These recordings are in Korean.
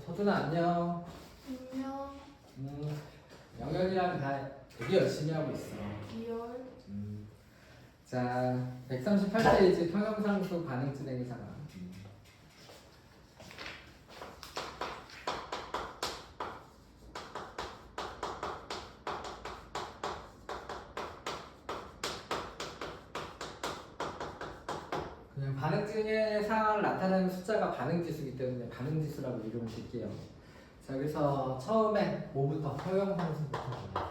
서준아 안녕. 안녕. 영현이랑 다 되게 열심히 하고 있어. 기열. 자, 138페이지 평형상수 반응 진행 상황. 그냥 반응 진행 상황을 나타내는 숫자가 반응 지수이기 때문에 반응 지수라고 이름을 줄게요. 자, 여기서 처음에 뭐부터? 평형상수부터 보자.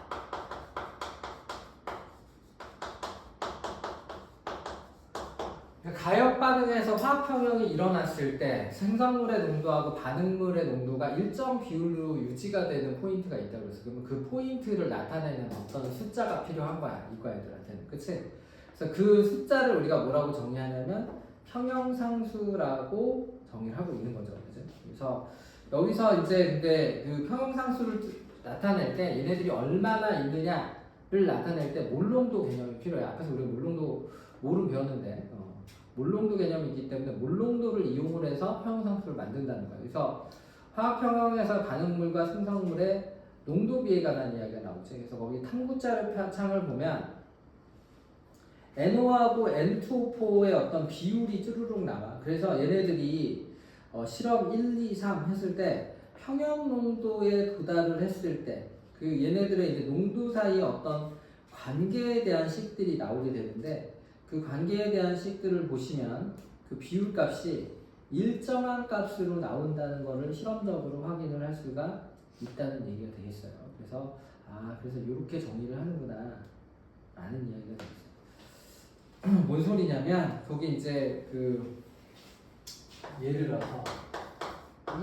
가역 반응에서 화학 평형이 일어났을 때 생성물의 농도하고 반응물의 농도가 일정 비율로 유지가 되는 포인트가 있다고 그랬어. 그러면 그 포인트를 나타내는 어떤 숫자가 필요한 거야, 이과 애들한테는. 그치? 그래서 그 숫자를 우리가 뭐라고 정의하냐면 평형상수라고 정의를 하고 있는 거죠. 그치? 그래서 여기서 이제 근데 그 평형상수를 나타낼 때 얘네들이 얼마나 있느냐를 나타낼 때 몰농도 개념이 필요해. 앞에서 우리가 몰농도 몰은 배웠는데 몰농도 개념이 있기 때문에 몰농도를 이용을 해서 평형상수를 만든다는 거예요. 그래서 화학평형에서 반응물과 생성물의 농도 비에 관한 이야기가 나오죠. 그래서 거기 탐구자료 창을 보면 NO하고 N2O4의 어떤 비율이 쭈루룩 나와. 그래서 얘네들이 실험 1, 2, 3 했을 때 평형 농도에 도달을 했을 때 그 얘네들의 이제 농도 사이의 어떤 관계에 대한 식들이 나오게 되는데 그 관계에 대한 식들을 보시면 그 비율 값이 일정한 값으로 나온다는 것을 실험적으로 확인을 할 수가 있다는 얘기가 되겠어요. 그래서 그래서 이렇게 정의를 하는구나 라는 이야기가 되겠어요. 뭔 소리냐면 거기 이제 그 예를 들어서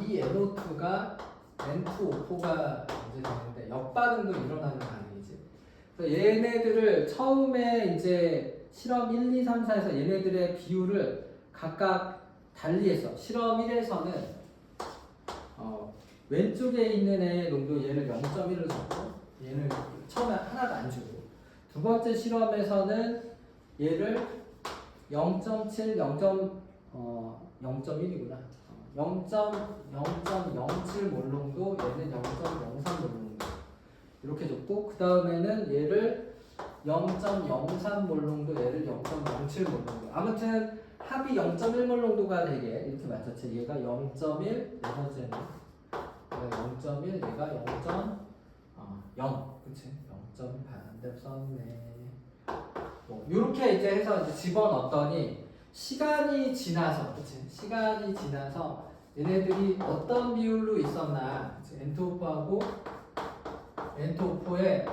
이 NO2가 N2O4가 이제 되는데 역반응도 일어나는 반응이지. 그래서 얘네들을 처음에 이제 실험 1, 2, 3, 4에서 얘네들의 비율을 각각 달리해서 실험 1에서는 왼쪽에 있는 애의 농도 얘를 0.1을 줬고 얘를 처음에 하나도 안 주고 두 번째 실험에서는 얘를 0.7, 0.1이구나. 0.07 몰농도 얘는 0.03 몰농도 이렇게 줬고 그 다음에는 얘를 0.03 몰농도 얘를 0.07 몰농도 아무튼 합이 0.1 몰농도가 되게 이렇게 맞췄지. 얘가 0.1 네 번째는 얘가 0.1 얘가 0.0 그치 0. 반대선네 뭐 이렇게 이제 해서 이제 집어넣었더니 시간이 지나서 그치 시간이 지나서 얘네들이 어떤 비율로 있었나 N2O4하고 N2O4의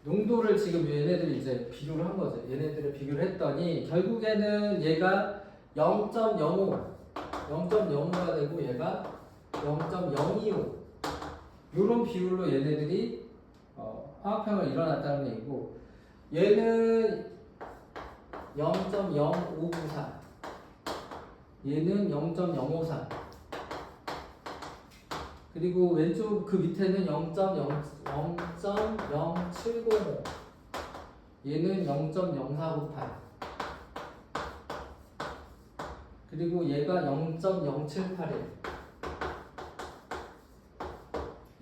농도를 지금 얘네들이 이제 비교를 한 거죠. 얘네들을 비교를 했더니 결국에는 얘가 0.05가 되고 얘가 0.025 이런 비율로 얘네들이 화학평을 일어났다는 얘기고 얘는 0.0594 얘는 0.053 그리고 왼쪽 그 밑에는 0.0705 얘는 0.0498 그리고 얘가 0.0781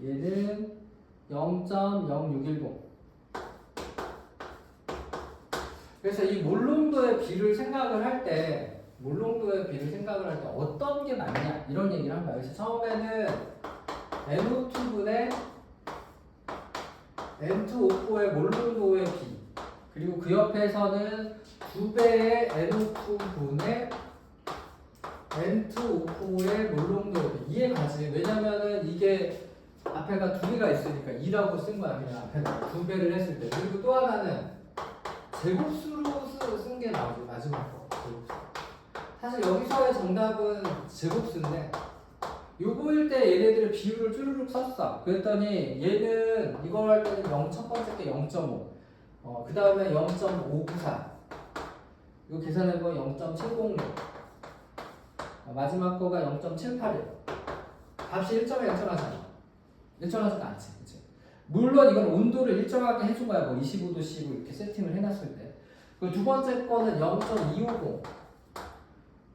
얘는 0.0610 그래서 이 몰농도의 비를 생각을 할 때 어떤 게 맞냐 이런 얘기를 한 거예요. 그래서 처음에는 NO2분의 N2O4의 몰농도의 비 그리고 그 옆에서는 2배의 NO2분의 N2O4의 몰농도의 비 이해가지? 왜냐면은 이게 앞에가 두 개가 있으니까 2라고 쓴 거야. 그냥 앞에다 2배를 했을 때. 그리고 또 하나는 제곱수로 쓴 게 나오죠. 마지막 거. 제곱수. 사실 여기서의 정답은 제곱수인데 요거일 때 얘네들의 비율을 쭈르륵 썼어. 그랬더니 얘는 이걸 할 때는 첫 번째 게 0.5 그 다음에 0.594 이거 계산해보면 0.706 마지막 거가 0.781 값이 일정에 일정하잖아. 일정하지가 않지. 그치? 물론 이건 온도를 일정하게 해준 거야. 뭐 25도씨고 이렇게 세팅을 해놨을 때. 그 두 번째 거는 0.250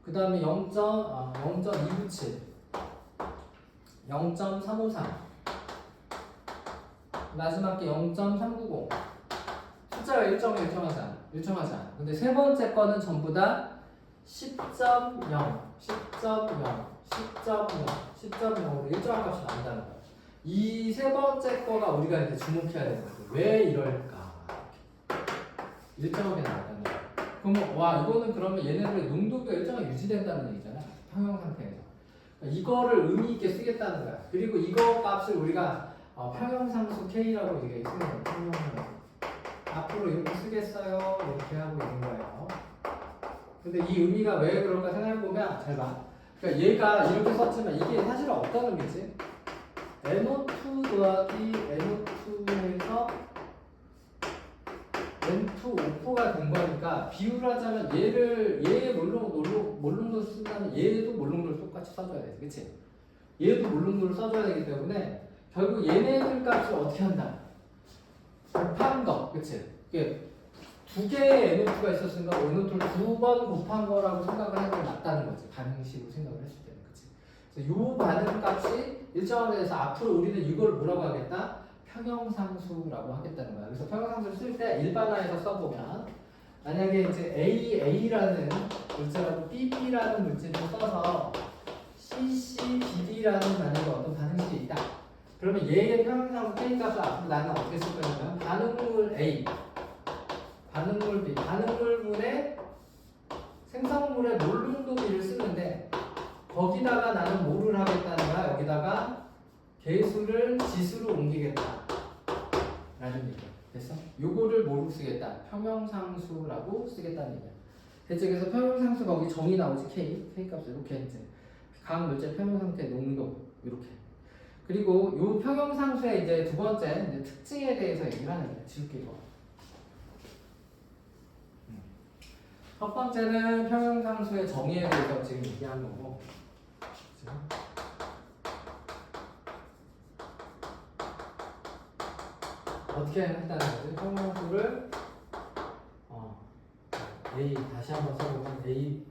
그 다음에 0.297, 0.353, 마지막 게 0.390. 숫자가 일정하지 않아. 근데 세 번째 거는 전부 다 10.0, 10.0, 10.0으로 일정한 값이 나온다는 거야. 이 세 번째 거가 우리가 이제 주목해야 되는 거죠. 왜 이럴까? 일정하게 나온다는 거야. 그러면 와 이거는 그러면 얘네들의 농도가 일정하게 유지된다는 얘기잖아. 평형 상태에서. 그러니까 이거를 의미 있게 쓰겠다는 거야. 그리고 이거 값을 우리가 평형상수 K라고 이게 쓰는 거예요. 평형상수. 앞으로 이렇게 쓰겠어요. 이렇게 하고 있는 거예요. 근데 이 의미가 왜 그럴까 생각해보면 잘 봐. 그러니까 얘가 이렇게 썼지만 이게 사실은 어떤 의미지? NO2 더하기 NO2에서 N2 O4가 된 거니까 비유를 하자면 얘의 몰롱도를 쓴다면 얘도 몰롱도를 똑같이 써줘야 돼. 그치? 얘도 몰롱도를 써줘야 되기 때문에 결국 얘네들 값을 어떻게 한다? 곱한 거. 그치? 이게 두 개의 NO2가 있었으니까 NO2를 두 번 곱한 거라고 생각을 해도 맞다는 거지. 반응식으로 생각을 했을 때는. 그치? 그래서 요 반응 값이 일정하게 돼서 앞으로 우리는 이걸 뭐라고 하겠다? 평형상수라고 하겠다는 거야. 그래서 평형상수를 쓸 때 일반화해서 써보면 만약에 이제 AA라는 물질하고 BB라는 물질을 써서 CCBD라는 반응과 어떤 반응식이 있다. 그러면 얘의 평형상수 K 값을 앞으로 나는 어떻게 쓸 거냐면 반응물 A, 반응물 B, 반응물분의 생성물의 몰롱도 B를 쓰는데 거기다가 나는 뭐를 하겠다는 거야? 여기다가 개수를 지수로 옮기겠다 라는 얘기야. 됐어? 요거를 뭐로 쓰겠다? 평형상수라고 쓰겠다는 얘기야. 대체 그래서 평형상수 거기 정의 나오지 K 값을 이렇게 이제 각 물질 평형상태 농도 이렇게. 그리고 요 평형상수의 이제 두 번째 이제 특징에 대해서 얘기를 하는 거야. 지울게 이거. 첫 번째는 평형상수의 정의에 대해서 지금 얘기한 거고. 어떻게 한다는 거지? 평형수를 A 다시 한번 써보면 A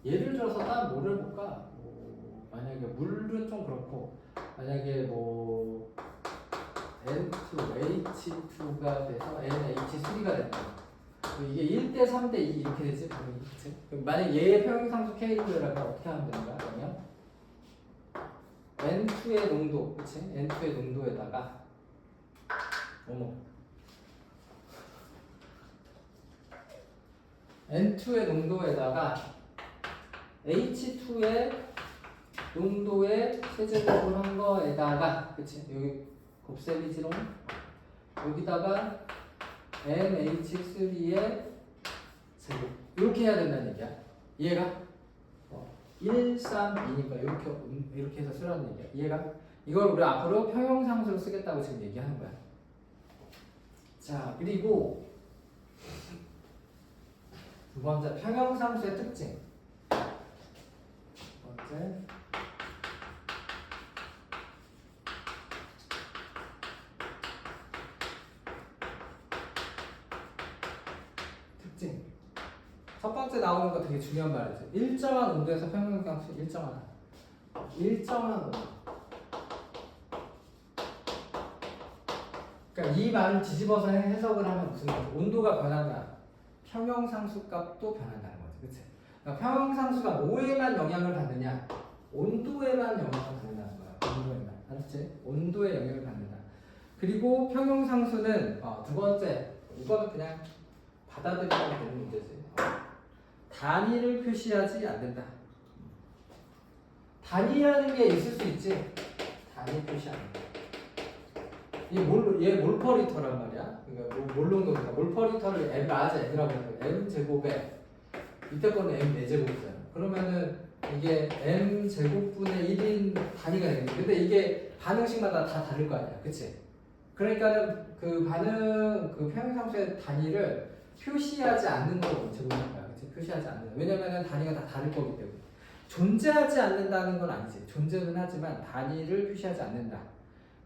예를 들어서 딱 뭐를 해볼까? 만약에 물은 좀 그렇고 만약에 뭐 N2H2가 돼서 NH3가 된다. 이게 1대 3대 2 이렇게 되지? 그치? 만약 얘의 평형상수 K라면 어떻게 하면 되는가? 그러면 N2의 농도, 그치? N2의 농도에다가 N2의 농도에다가 H2의 농도에 세제곱을 한 거에다가, 그치? 여기 곱셈이지롱. 여기다가 NH3의 제곱. 이렇게 해야 된다는 얘기야. 이해가? 1, 3, 2니까 이렇게 해서 쓰라는 얘기야. 이해가? 이걸 우리 앞으로 평형상수로 쓰겠다고 지금 얘기하는 거야. 자, 그리고 두 번째 평형상수의 특징. 두 번째 특징. 첫 번째 나오는 거 되게 중요한 말이죠. 일정한 온도에서 평형상수 일정한 온도. 그러니까 이 말을 뒤집어서 해석을 하면 무슨 말이야? 온도가 변하면 평형상수 값도 변한다는 거지. 그치? 그러니까 평형상수가 뭐에만 영향을 받느냐? 온도에만 영향을 받는다는 거야. 온도에만. 알았지? 온도에 영향을 받는다. 그리고 평형상수는 두 번째, 이거는 그냥 받아들이면 되는 문제지. 단위를 표시하지 않는다. 단위라는 게 있을 수 있지. 단위 표시 안 한다. 얘 몰퍼리터란 말이야. 그러니까 몰롱도니까 몰퍼리터를 M 라지 M이라고 해요. M 제곱에 이때 거는 M 4제곱이잖아. 그러면은 이게 M 제곱분의 1인 단위가 되겠지. 근데 이게 반응식마다 다 다를 거 아니야, 그치? 그러니까는 그 평형상수의 단위를 표시하지 않는 걸 원칙으로 할 거야, 그치? 표시하지 않는 거. 왜냐면은 단위가 다 다를 거기 때문에. 존재하지 않는다는 건 아니지. 존재는 하지만 단위를 표시하지 않는다.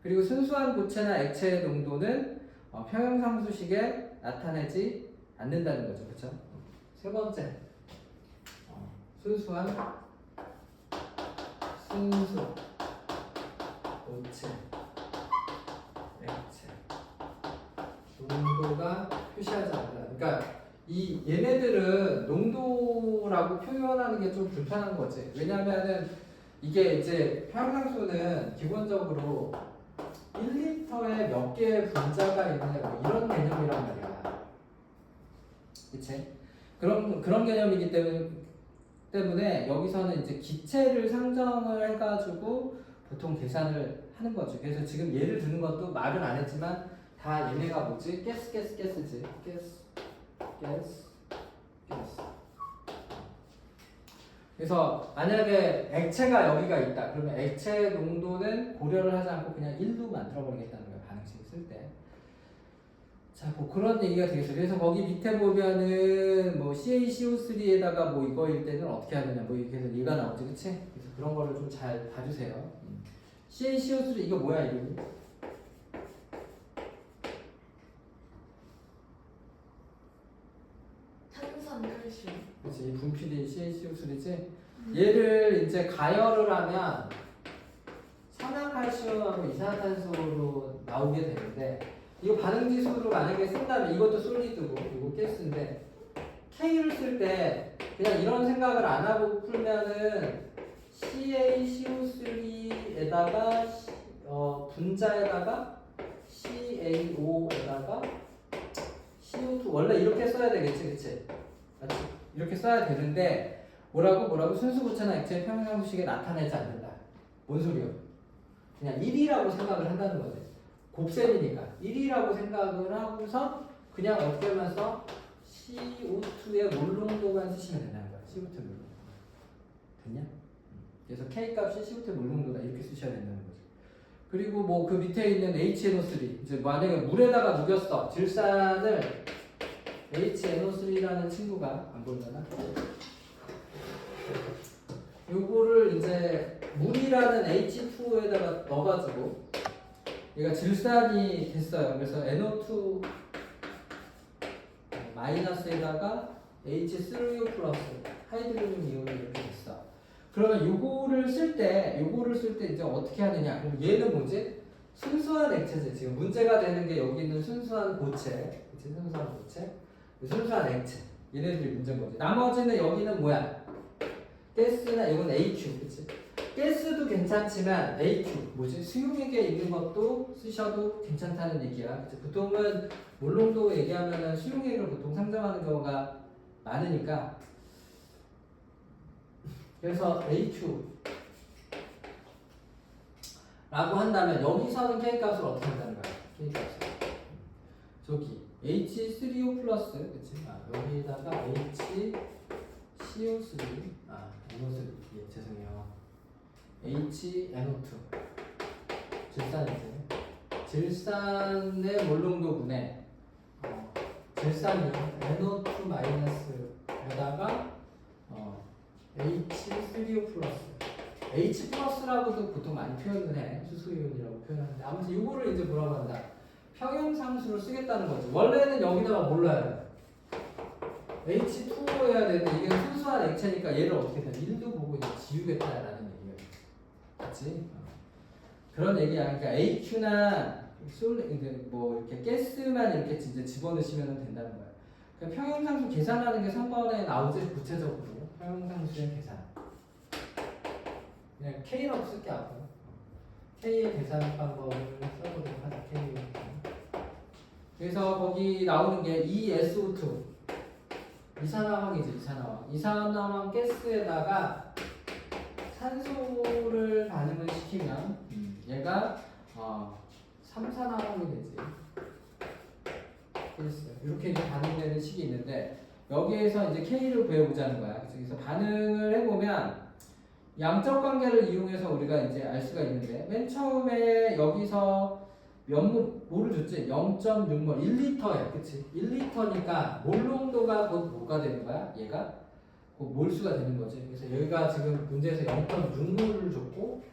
그리고 순수한 고체나 액체의 농도는 평형상수식에 나타내지 않는다는 거죠. 그렇죠? 세 번째, 순수한 순수 고체 액체 농도가 표시하지 않는다. 그러니까 이 얘네들은 농도라고 표현하는 게 좀 불편한 거지. 왜냐면은 이게 이제 평형상수는 기본적으로 1리터에 몇 개의 분자가 있느냐 뭐 이런 개념이란 말이야. 그치? 그런 개념이기 때문에 여기서는 이제 기체를 상정을 해가지고 보통 계산을 하는 거죠. 그래서 지금 예를 드는 것도 말은 안 했지만 다 얘네가 뭐지? 가스지. 가스. 그래서 만약에 액체가 여기가 있다. 그러면 액체 농도는 고려를 하지 않고 그냥 1로 만들어 버리겠다는 거예요. 반응식을 쓸 때. 자, 뭐 그런 얘기가 되겠어요. 그래서 거기 밑에 보면은 뭐 CaCO3에다가 뭐 이거일 때는 어떻게 하느냐 뭐 이렇게 해서 얘가 나오지, 그치? 그래서 그런 거를 좀 잘 봐주세요. CaCO3 이거 뭐야 이름이? 탄산칼슘. 그치, 이 분필이 CaCO3지? 얘를 이제 가열을 하면 산화칼슘하고 이산화탄소로 나오게 되는데 이거 반응지수로 만약에 쓴다면 이것도 솔리드고 이거 가스인데 K를 쓸 때 그냥 이런 생각을 안 하고 풀면은 CaCO3에다가 분자에다가 CaO에다가 CO2 원래 이렇게 써야 되겠지, 그치? 맞지? 이렇게 써야 되는데 뭐라고 순수고체나 액체의 평형상수식에 나타내지 않는다. 뭔 소리야? 그냥 1이라고 생각을 한다는 거지. 곱셈이니까 1이라고 생각을 하고서 그냥 어떻게만 써? CO2의 몰농도만 쓰시면 된다는 거야. CO2 몰농도. 됐냐? 그래서 K 값이 CO2 몰농도다 이렇게 쓰셔야 된다는 거지. 그리고 뭐 그 밑에 있는 HNO3 이제 만약에 물에다가 녹였어. 질산을 HNO3라는 친구가 안 보이잖아. 요거를 이제 물이라는 H2O에다가 넣어가지고 얘가 질산이 됐어요. 그래서 NO2 마이너스에다가 H3O 플러스 하이드로겐 이온이 이렇게 됐어. 그러면 요거를 쓸 때 이제 어떻게 하느냐? 그럼 얘는 뭐지? 순수한 액체지. 지금 문제가 되는 게 여기 있는 순수한 고체, 그치? 순수한 고체, 순수한 액체. 얘네들이 문제인 거지. 나머지는 여기는 뭐야? 가스나 이건 AQ, 그치? 가스도 괜찮지만 AQ, 뭐지? 수용액에 있는 것도 쓰셔도 괜찮다는 얘기야. 그치? 보통은 몰농도 얘기하면은 수용액을 보통 상정하는 경우가 많으니까. 그래서 AQ 라고 한다면 여기서는 K 값을 어떻게 한다는 거야? K 값을 저기 H3O 플러스, 그치? 여기다가 HCO3 NO3 예, 죄송해요. HNO2 질산이지. 질산의 몰농도분에 질산이 NO2 마이너스에다가 H3O 플러스 H 플러스라고도 보통 많이 표현을 해. 수소이온이라고 표현하는데 아무튼 이거를 이제 뭐라고 한다? 평형상수로 쓰겠다는 거죠. 원래는 여기다가 뭘 넣어야 돼? H2O 해야 되는데 이게 순수한 액체니까 얘를 어떻게 돼? 1도 보고 이제 지우겠다라는 얘기예요. 맞지? 그런 얘기야. 그러니까 AQ나 뭐 이렇게 가스만 이렇게 이제 집어넣으시면 된다는 거야. 그러니까 평형상수 계산하는 게 3번에 나오지 구체적으로 평형상수의 계산. 그냥 K라고 쓸게 앞으로. K의 계산 방법을 써보도록 하자. K. 그래서 거기 나오는 게 ESO2 이산화황이지. 이산화황 가스에다가 산소를 반응을 시키면 얘가 삼산화황이 되지. 이렇게 이제 반응되는 식이 있는데 여기에서 이제 K를 구해보자는 거야. 그래서 반응을 해보면 양적 관계를 이용해서 우리가 이제 알 수가 있는데 맨 처음에 여기서 뭐를 줬지? 0.6몰 1리터야, 그치? 1리터니까 몰농도가 곧 뭐가 되는 거야? 얘가 곧 몰수가 되는 거지. 그래서 여기가 지금 문제에서 0.6몰을 줬고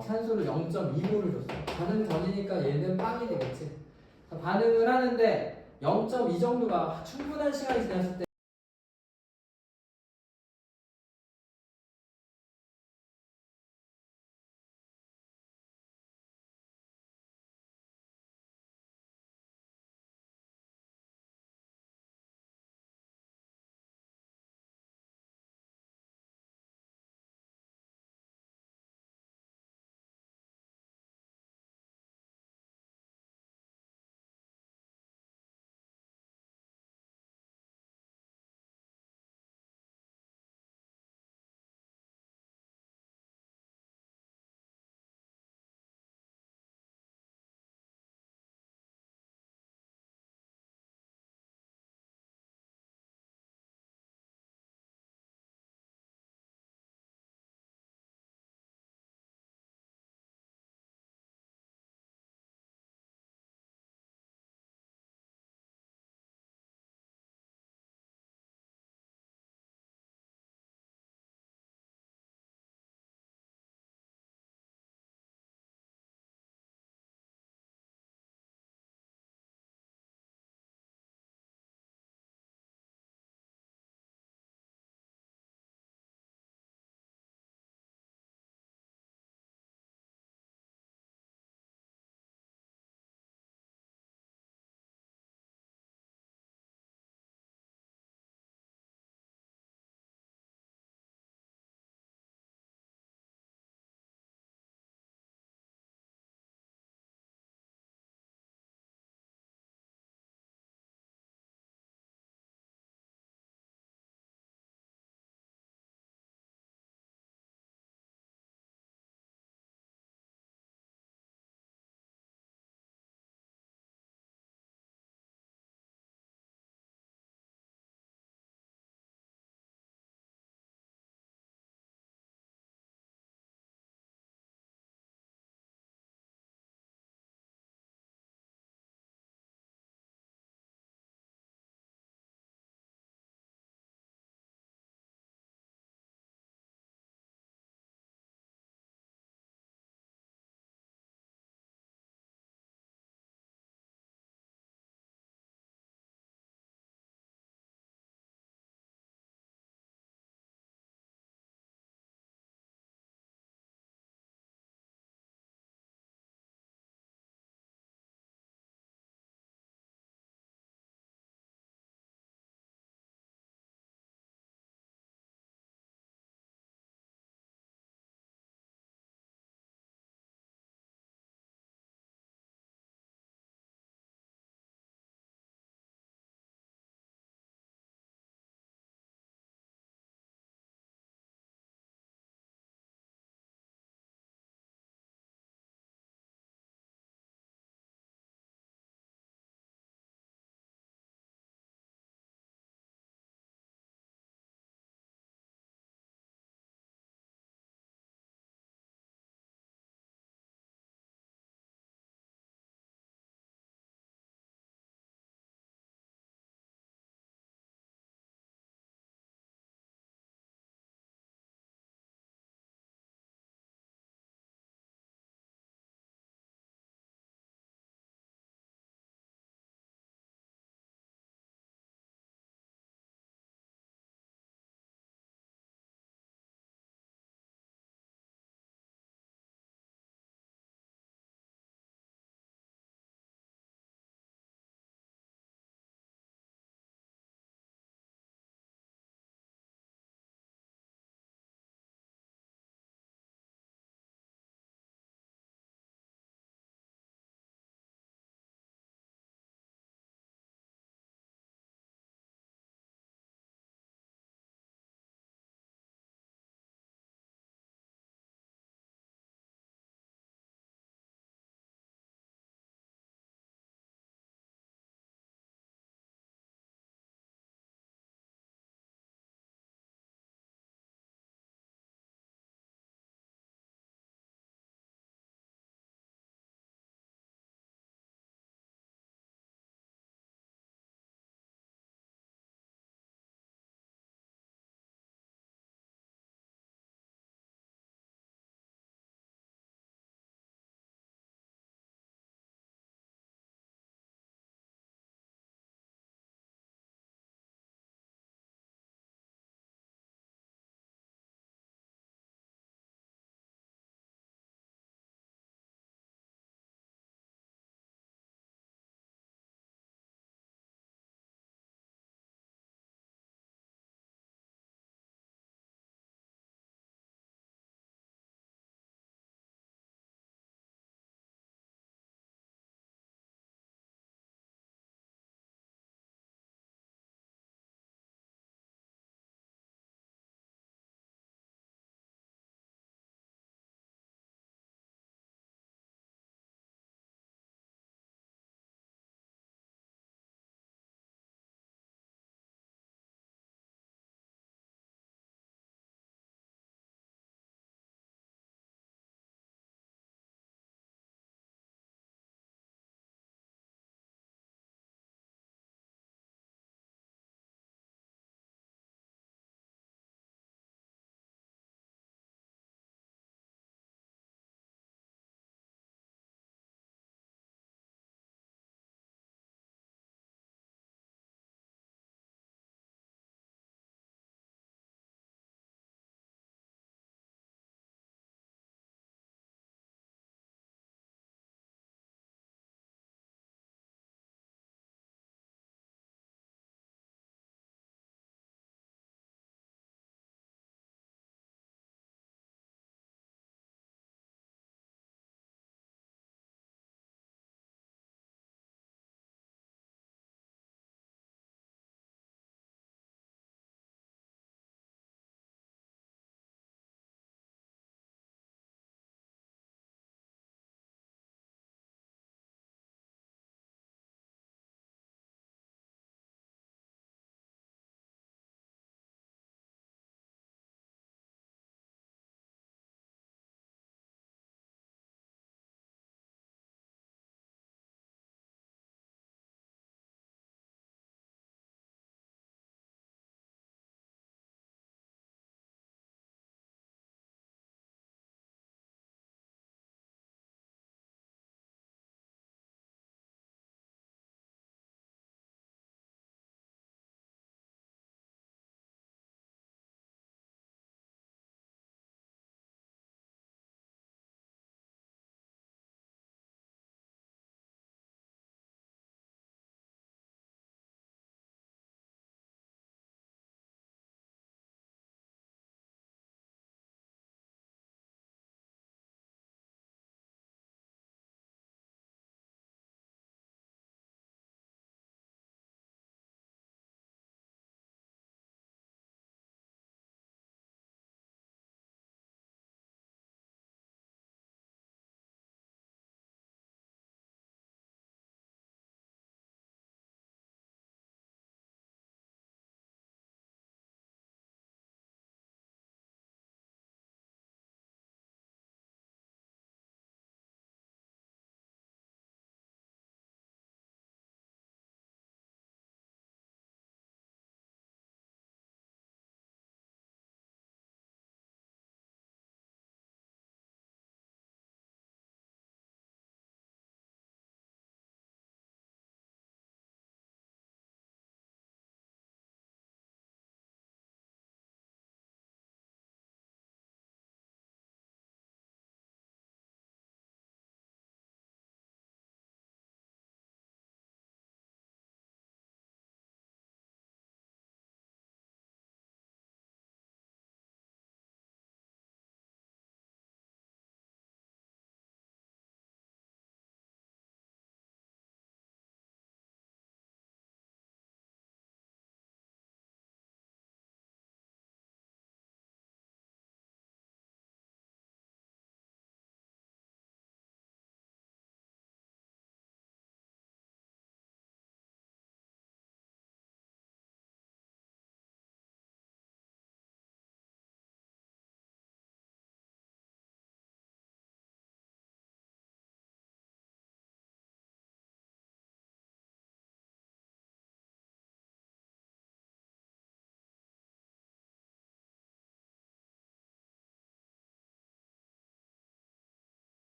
산소를 0.2몰을 줬어. 반응 전이니까 얘는 빵이 되겠지. 반응을 하는데 0.2 정도가 충분한 시간이 지났을 때